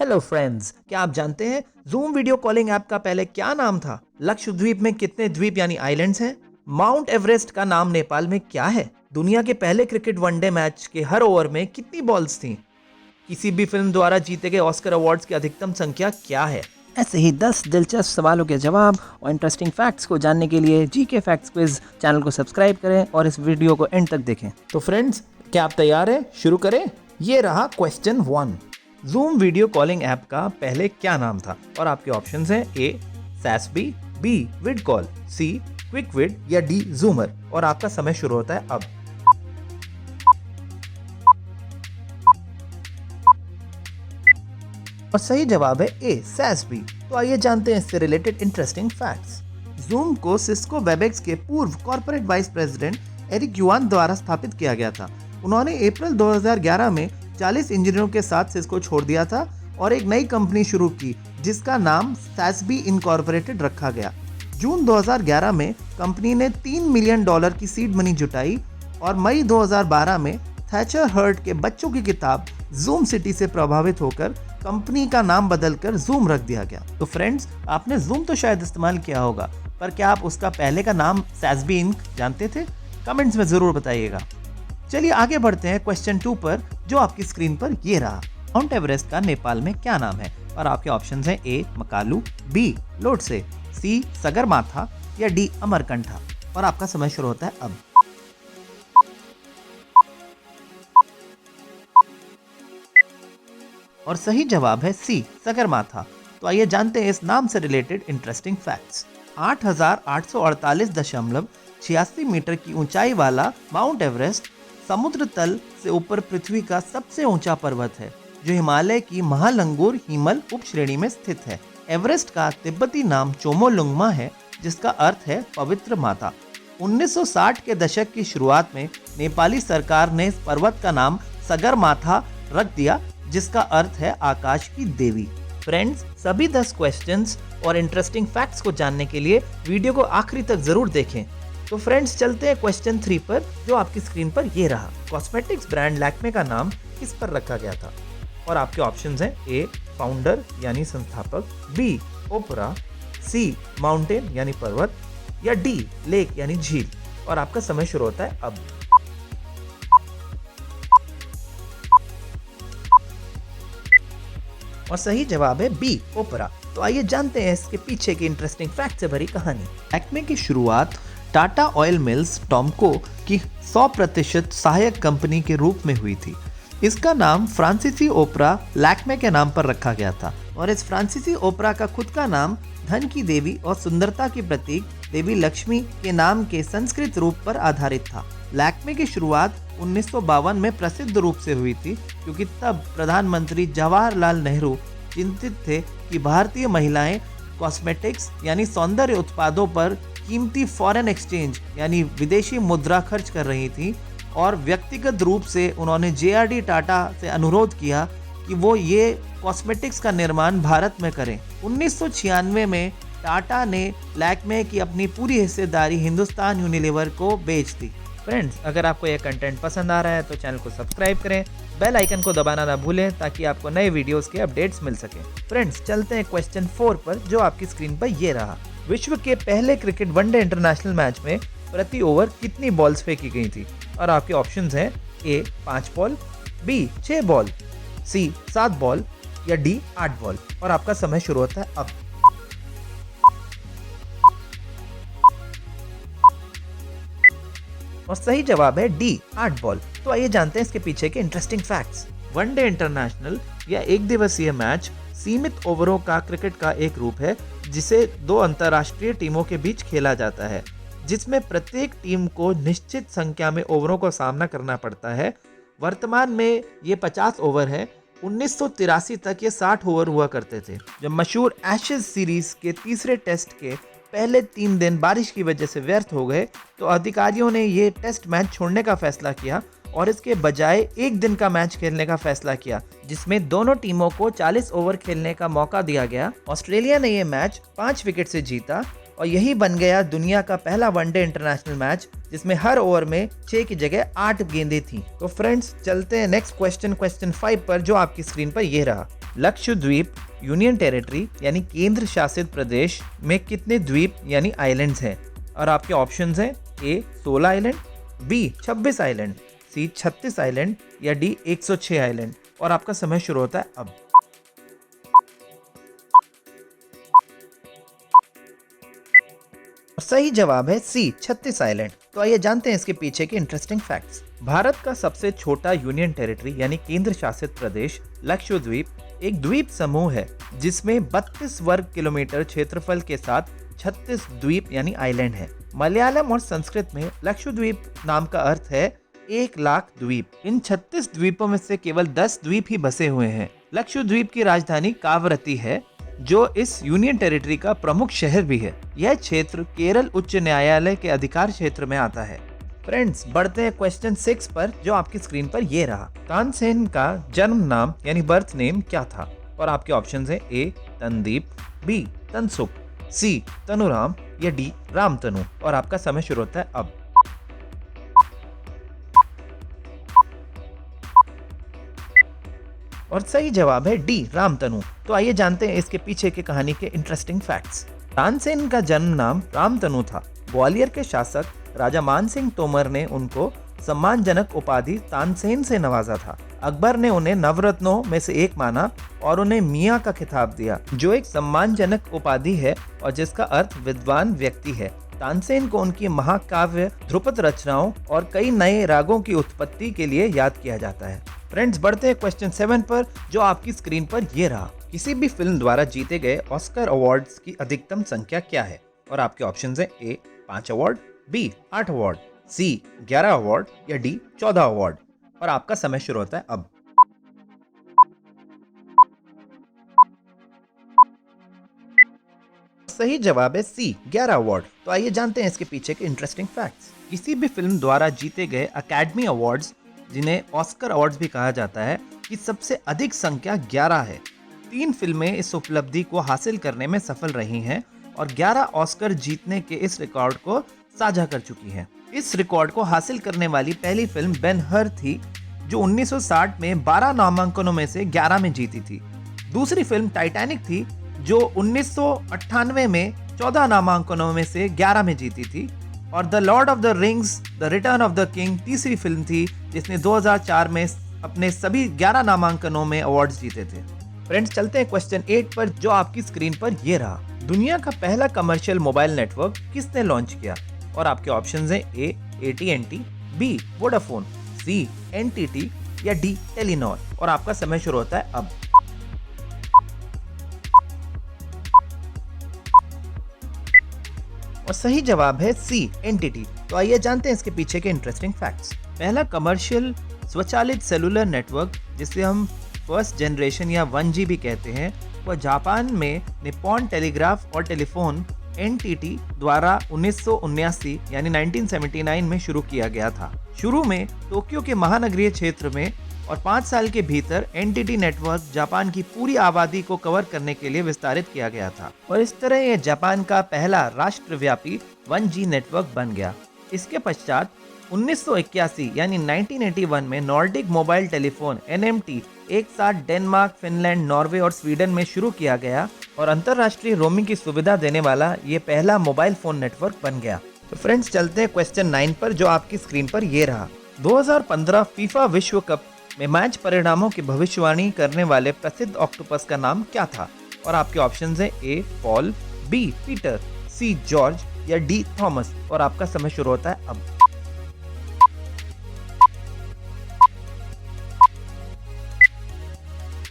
Hello friends, क्या आप जानते हैं जूम वीडियो कॉलिंग ऐप का पहले क्या नाम था? लक्षद्वीप में कितने द्वीप यानी आइलैंड्स हैं? माउंट एवरेस्ट का नाम नेपाल में क्या है? दुनिया के पहले क्रिकेट वनडे मैच के हर ओवर में कितनी बॉल्स थीं? किसी भी फिल्म द्वारा जीते गए ऑस्कर अवार्ड्स की अधिकतम संख्या क्या है? ऐसे ही 10 दिलचस्प सवालों के जवाब और इंटरेस्टिंग फैक्ट्स को जानने के लिए जीके फैक्ट्स क्विज चैनल को सब्सक्राइब करें और इस वीडियो को एंड तक देखें। तो फ्रेंड्स, क्या आप तैयार हैं? शुरू करें। ये रहा question 1। Zoom video calling app का पहले क्या नाम था? और आपके ऑप्शंस हैं ए सैसबी, बी विड कॉल, सी क्विक विड या डी जूमर। और आपका समय शुरू होता है अब। और सही जवाब है ए सैसबी। तो आइए जानते हैं इससे रिलेटेड इंटरेस्टिंग फैक्ट्स। जूम को सिस्को वेबएक्स के पूर्व corporate vice president Eric Yuan द्वारा स्थापित किया गया था। उन्होंने अप्रैल 2011 में 40 इंजीनियरों के साथ सिस्को छोड़ दिया था और एक नई कंपनी शुरू की जिसका नाम सैसबी इनकॉर्पोरेटेड रखा गया। जून 2011 में कंपनी ने $3 मिलियन की सीड मनी जुटाई और मई 2012 में थैचर हर्ट के बच्चों की किताब जूम सिटी से प्रभावित होकर कंपनी का नाम बदलकर जूम रख दिया गया। तो फ्रेंड्स, आपने जूम तो शायद इस्तेमाल किया होगा, पर क्या आप उसका पहले का नाम सैसबी इंक जानते थे? कमेंट्स में जरूर बताइएगा। चलिए आगे बढ़ते हैं क्वेश्चन 2 पर, जो आपकी स्क्रीन पर ये रहा। माउंट एवरेस्ट का नेपाल में क्या नाम है? और आपके ऑप्शंस हैं ए मकालू, बी लोटसे, सी सगरमाथा या डी अमरकंठा। और आपका समय शुरू होता है अब। और सही जवाब है सी सगरमाथा। तो आइए जानते हैं इस नाम से रिलेटेड इंटरेस्टिंग फैक्ट्स। 8,848.86 मीटर की ऊंचाई वाला माउंट एवरेस्ट समुद्र तल से ऊपर पृथ्वी का सबसे ऊंचा पर्वत है, जो हिमालय की महालंगूर हिमल उप श्रेणी में स्थित है। एवरेस्ट का तिब्बती नाम चोमोलुंगमा है, जिसका अर्थ है पवित्र माता। 1960 के दशक की शुरुआत में नेपाली सरकार ने इस पर्वत का नाम सगरमाथा रख दिया, जिसका अर्थ है आकाश की देवी। फ्रेंड्स, सभी 10 क्वेश्चंस और इंटरेस्टिंग फैक्ट्स को जानने के लिए वीडियो को आखिरी तक जरूर देखें। तो फ्रेंड्स, चलते हैं क्वेश्चन 3 पर, जो आपकी स्क्रीन पर ये रहा। कॉस्मेटिक्स ब्रांड लैक्मे का नाम किस पर रखा गया था? और आपके ऑप्शंस हैं ए फाउंडर यानी संस्थापक, बी ओपरा, सी माउंटेन यानी पर्वत या डी लेक यानी झील। और आपका समय शुरू होता है अब। और सही जवाब है बी ओपरा। तो आइए जानते हैं इसके पीछे की इंटरेस्टिंग फैक्ट से भरी कहानी। लैक्मे की शुरुआत टाटा ऑयल मिल्स टॉमको की 100% सहायक कंपनी के रूप में हुई थी। इसका नाम फ्रांसीसी ओपरा लैक्मे के नाम पर रखा गया था और इस फ्रांसीसी ओपरा का खुद का नाम धन की देवी और सुंदरता की प्रतीक देवी लक्ष्मी के नाम के संस्कृत रूप पर आधारित था। लैक्मे की शुरुआत 1952 में प्रसिद्ध रूप से हुई थी, क्योंकि तब प्रधानमंत्री जवाहरलाल नेहरू चिंतित थे कि भारतीय महिलाएं कॉस्मेटिक्स यानी सौंदर्य उत्पादों पर कीमती फॉरेन एक्सचेंज यानी विदेशी मुद्रा खर्च कर रही थी, और व्यक्तिगत रूप से उन्होंने जेआरडी टाटा से अनुरोध किया कि वो ये कॉस्मेटिक्स का निर्माण भारत में करें। 1996 में टाटा ने लैक्मे की अपनी पूरी हिस्सेदारी हिंदुस्तान यूनिलीवर को बेच दी। फ्रेंड्स, अगर आपको यह कंटेंट पसंद आ रहा है तो चैनल को सब्सक्राइब करें, बेल आइकन को दबाना ना भूलें ताकि आपको नए वीडियोस के अपडेट्स मिल सकें। फ्रेंड्स, चलते हैं क्वेश्चन 4 पर, जो आपकी स्क्रीन पर ये रहा। विश्व के पहले क्रिकेट वनडे इंटरनेशनल मैच में प्रति ओवर कितनी बॉल्स फेंकी गई थी? और आपके ऑप्शंस हैं ए 5 बॉल, बी 6 बॉल, सी 7 बॉल या डी 8 बॉल। और आपका समय शुरू होता है अब। और सही जवाब है डी 8 बॉल। तो आइए जानते हैं इसके पीछे के इंटरेस्टिंग फैक्ट्स। वनडे इंटरनेशनल या एक दिवसीय मैच सीमित ओवरों का क्रिकेट का एक रूप है, जिसे 2 अंतर्राष्ट्रीय टीमों के बीच खेला जाता है, जिसमें प्रत्येक टीम को निश्चित संख्या में ओवरों का सामना करना पड़ता है। वर्तमान में ये 50 ओवर है। 1983 तक ये 60 ओवर हुआ करते थे। जब मशहूर एशेज सीरीज के तीसरे टेस्ट के पहले 3 दिन बारिश की वजह से व्यर्थ हो गए, तो अधिकारियों ने ये टेस्ट मैच छोड़ने का फैसला किया और इसके बजाय एक दिन का मैच खेलने का फैसला किया, जिसमें दोनों टीमों को 40 ओवर खेलने का मौका दिया गया। ऑस्ट्रेलिया ने ये मैच 5 विकेट से जीता और यही बन गया दुनिया का पहला वनडे इंटरनेशनल मैच, जिसमें हर ओवर में 6 की जगह 8 गेंदें थीं। तो फ्रेंड्स, चलते हैं नेक्स्ट क्वेश्चन 5 पर, जो आपकी स्क्रीन पर ये रहा। लक्षद्वीप यूनियन टेरिटरी यानी केंद्र शासित प्रदेश में कितने द्वीप यानी आइलैंड्स हैं? और आपके ऑप्शंस हैं ए 16 आइलैंड, बी 26 आइलैंड, सी 36 आइलैंड या डी 106 आइलैंड। और आपका समय शुरू होता है अब। सही जवाब है सी 36 आइलैंड। तो आइए जानते हैं इसके पीछे के इंटरेस्टिंग फैक्ट्स। भारत का सबसे छोटा यूनियन टेरिटरी यानी केंद्र शासित प्रदेश लक्षद्वीप एक द्वीप समूह है जिसमें 32 वर्ग किलोमीटर क्षेत्रफल के साथ 36 द्वीप यानी आइलैंड है। मलयालम और संस्कृत में लक्षद्वीप नाम का अर्थ है 1 लाख द्वीप। इन 36 द्वीपों में से केवल 10 द्वीप ही बसे हुए हैं। लक्षद्वीप की राजधानी कावरती है जो इस यूनियन टेरिटरी का प्रमुख शहर भी है। यह क्षेत्र केरल उच्च न्यायालय के अधिकार क्षेत्र में आता है। फ्रेंड्स, बढ़ते हैं क्वेश्चन 6 पर जो आपकी स्क्रीन पर ये रहा। तानसेन का जन्म नाम यानी बर्थ नेम क्या था? और आपके ऑप्शंस हैं ए तनदीप, बी तनसुख, सी तनुराम या डी रामतनु। और आपका समय शुरू होता है अब। और सही जवाब है डी रामतनु। तो आइए जानते हैं इसके पीछे की कहानी के इंटरेस्टिंग फैक्ट्स। तानसेन का जन्म नाम रामतनु था। ग्वालियर के शासक राजा मान सिंह तोमर ने उनको सम्मानजनक उपाधि तानसेन से नवाजा था। अकबर ने उन्हें नवरत्नों में से एक माना और उन्हें मियाँ का खिताब दिया, जो एक सम्मानजनक उपाधि है और जिसका अर्थ विद्वान व्यक्ति है। तानसेन को उनकी महाकाव्य ध्रुपद रचनाओं और कई नए रागों की उत्पत्ति के लिए याद किया जाता है। फ्रेंड्स, बढ़ते हैं क्वेश्चन 7 पर जो आपकी स्क्रीन पर ये रहा। किसी भी फिल्म द्वारा जीते गए ऑस्कर अवार्ड्स की अधिकतम संख्या क्या है? और आपके ऑप्शंस हैं ए 5 अवार्ड, बी 8 अवार्ड, सी 11 अवार्ड या डी 14 अवार्ड। और आपका समय शुरू होता है अब। सही जवाब है सी 11 अवार्ड। तो आइए जानते हैं इसके पीछे के इंटरेस्टिंग फैक्ट्स। किसी भी फिल्म द्वारा जीते गए अकेडमी अवार्ड्स, जिन्हें ऑस्कर अवार्ड्स भी कहा जाता है, की सबसे अधिक संख्या 11 है। 3 फिल्में इस उपलब्धि को हासिल करने में सफल रही हैं और 11 ऑस्कर जीतने के इस रिकॉर्ड को साझा कर चुकी हैं। इस रिकॉर्ड को हासिल करने वाली पहली फिल्म बेन हर थी जो 1960 में 12 नामांकनों में से 11 में जीती थी। दूसरी फिल्म टाइटैनिक थी जो 1998 में 14 नामांकनों में से 11 में जीती थी। और the Lord of the rings the return of the king तीसरी फिल्म थी जिसने 2004 में अपने सभी 11 नामांकनों में अवार्ड्स जीते थे। फ्रेंड्स, चलते हैं क्वेश्चन 8 पर जो आपकी स्क्रीन पर ये रहा। दुनिया का पहला कमर्शियल मोबाइल नेटवर्क किसने लॉन्च किया? और आपके ऑप्शंस हैं ए AT&T, बी वोडाफोन, सी NTT या डी टेलीनॉर। और आपका समय शुरू होता है अब। और सही जवाब है सी NTT। तो आइए जानते हैं इसके पीछे के इंटरेस्टिंग फैक्ट्स। पहला कमर्शियल स्वचालित सेलुलर नेटवर्क, जिसे हम फर्स्ट जनरेशन या 1G भी कहते हैं, वह जापान में निप्पॉन टेलीग्राफ और टेलीफोन NTT द्वारा 1979 यानी 1979 में शुरू किया गया था। शुरू में टोक्यो के महानगरीय क्षेत्र में और 5 साल के भीतर NTT नेटवर्क जापान की पूरी आबादी को कवर करने के लिए विस्तारित किया गया था और इस तरह यह जापान का पहला राष्ट्रव्यापी 1G नेटवर्क बन गया। इसके पश्चात 1981 यानी 1981 में नॉर्डिक मोबाइल टेलीफोन NMT एक साथ डेनमार्क, फिनलैंड, नॉर्वे और स्वीडन में शुरू किया गया और अंतरराष्ट्रीय रोमिंग की सुविधा देने वाला ये पहला मोबाइल फोन नेटवर्क बन गया। तो फ्रेंड्स, चलते हैं क्वेश्चन 9 पर जो आपकी स्क्रीन पर ये रहा। 2015 फीफा विश्व कप में मैच परिणामों की भविष्यवाणी करने वाले प्रसिद्ध ऑक्टोपस का नाम क्या था? और आपके ऑप्शंस हैं ए Paul, B Peter, C George या डी थॉमस। और आपका समय शुरू होता है अब।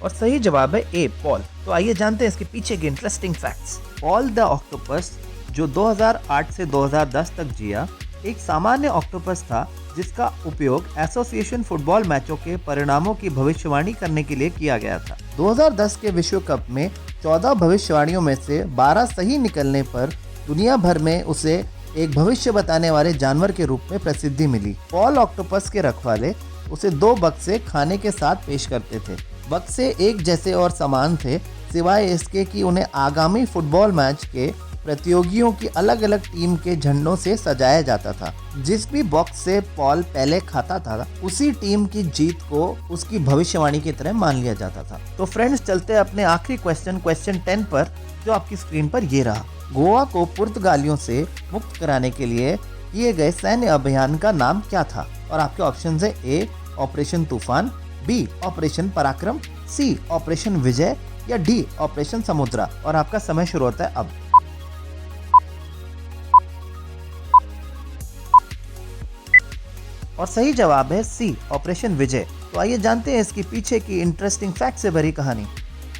और सही जवाब है ए पॉल। तो आइए जानते हैं इसके पीछे के interesting facts. Paul the octopus, जो 2008 से 2010 तक जिया, एक सामान्य ऑक्टोपस था जिसका उपयोग एसोसिएशन फुटबॉल मैचों के परिणामों की भविष्यवाणी करने के लिए किया गया था। 2010 के विश्व कप में 14 भविष्यवाणियों में से 12 सही निकलने पर दुनिया भर में उसे एक भविष्य बताने वाले जानवर के रूप में प्रसिद्धि मिली। पॉल ऑक्टोपस के रखवाले उसे 2 बक्से खाने के साथ पेश करते थे। बक्से एक जैसे और समान थे, सिवाय इसके कि उन्हें आगामी फुटबॉल मैच के प्रतियोगियों की अलग अलग टीम के झंडों से सजाया जाता था। जिस भी बॉक्स से पॉल पहले खाता था उसी टीम की जीत को उसकी भविष्यवाणी की तरह मान लिया जाता था। तो फ्रेंड्स, चलते हैं अपने आखिरी क्वेश्चन 10 पर, जो आपकी स्क्रीन पर ये रहा। गोवा को पुर्तगालियों से मुक्त कराने के लिए किए गए सैन्य अभियान का नाम क्या था? और आपके ऑप्शन है ए ऑपरेशन तूफान, बी ऑपरेशन पराक्रम, सी ऑपरेशन विजय या डी ऑपरेशन समुद्रा। और आपका समय शुरू होता है अब। और सही जवाब है सी ऑपरेशन विजय। तो आइए जानते हैं इसके पीछे की इंटरेस्टिंग फैक्ट से भरी कहानी।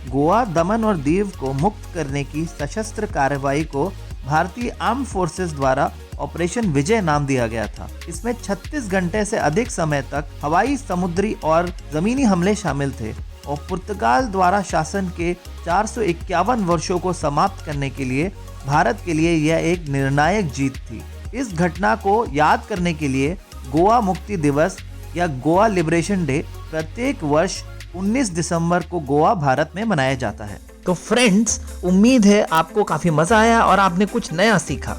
गोवा, दमन और दीव को मुक्त करने की सशस्त्र कार्रवाई को भारतीय आर्म फोर्सेस द्वारा ऑपरेशन विजय नाम दिया गया था। इसमें 36 घंटे से अधिक समय तक हवाई, समुद्री और जमीनी हमले शामिल थे और पुर्तगाल द्वारा शासन के 451 वर्षों को समाप्त करने के लिए भारत के लिए यह एक निर्णायक जीत थी। इस घटना को याद करने के लिए गोवा मुक्ति दिवस या गोवा लिबरेशन डे प्रत्येक वर्ष 19 दिसंबर को गोवा, भारत में मनाया जाता है। तो फ्रेंड्स, उम्मीद है आपको काफ़ी मज़ा आया और आपने कुछ नया सीखा।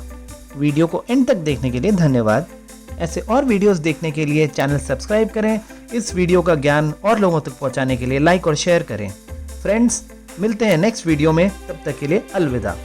वीडियो को एंड तक देखने के लिए धन्यवाद। ऐसे और वीडियोस देखने के लिए चैनल सब्सक्राइब करें। इस वीडियो का ज्ञान और लोगों तक पहुंचाने के लिए लाइक और शेयर करें। फ्रेंड्स, मिलते हैं नेक्स्ट वीडियो में, तब तक के लिए अलविदा।